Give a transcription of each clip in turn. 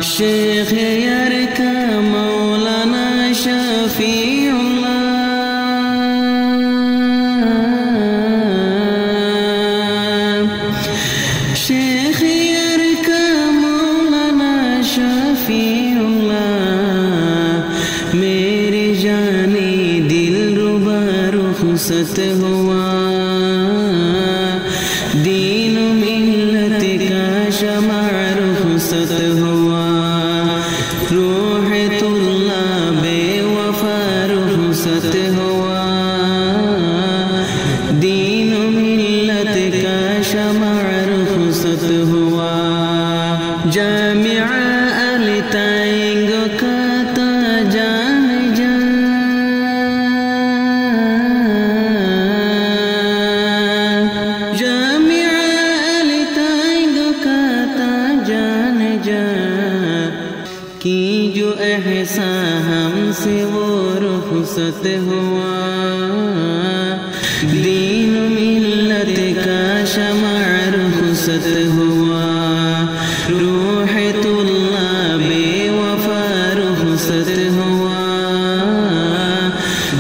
شیخ یرکا مولانا شفیع اللہ، شیخ یرکا مولانا شفیع اللہ، میری جانی دل ربا رخصت ہوا، دین و ملت کا شمع رخصت ہوا، روح اللہ بے وفا رخصت ہوا، دین و ملت کا شمع رخصت ہوا، جامعہ التائنگ کا تاجان کی جو احسان ہم سے وہ رخصت ہوا، دین و ملت کا شمع رخصت ہوا، روح اللہ بے وفا رخصت ہوا،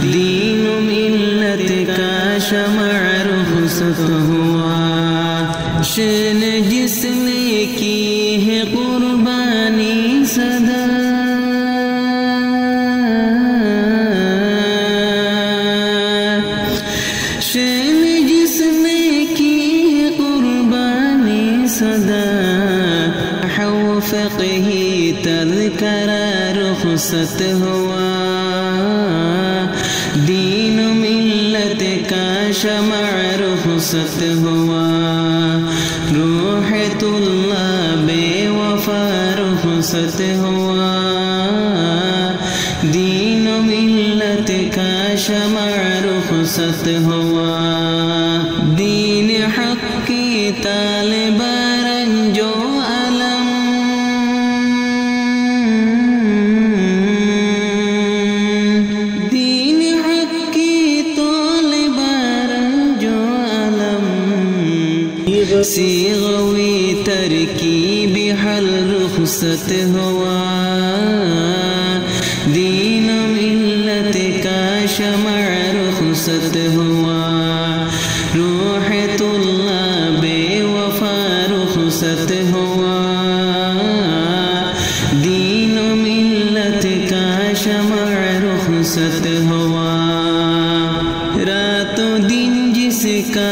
دین و ملت کا شمع رخصت ہوا، شان جس نے کی ہے قربانی صدا، شان جس نے کی ہے قربانی صدا، نحو فقہی تذکرہ رخصت ہوا، دین و ملت کا شمع رخصت ہوا، روح اللہ بے وفا رخصت ہوا، دین و ملت کا شمع رخصت ہوا، دین حق کی طالب رنجو علم، دین حق کی طالب رنجو علم، صیغوی ترکیب حل رخصت ہوا، دین و ملت کا شمع رخصت ہوا، روح اللہ بے وفا رخصت ہوا، دین و ملت کا شمع رخصت ہوا، رات و دن جس کا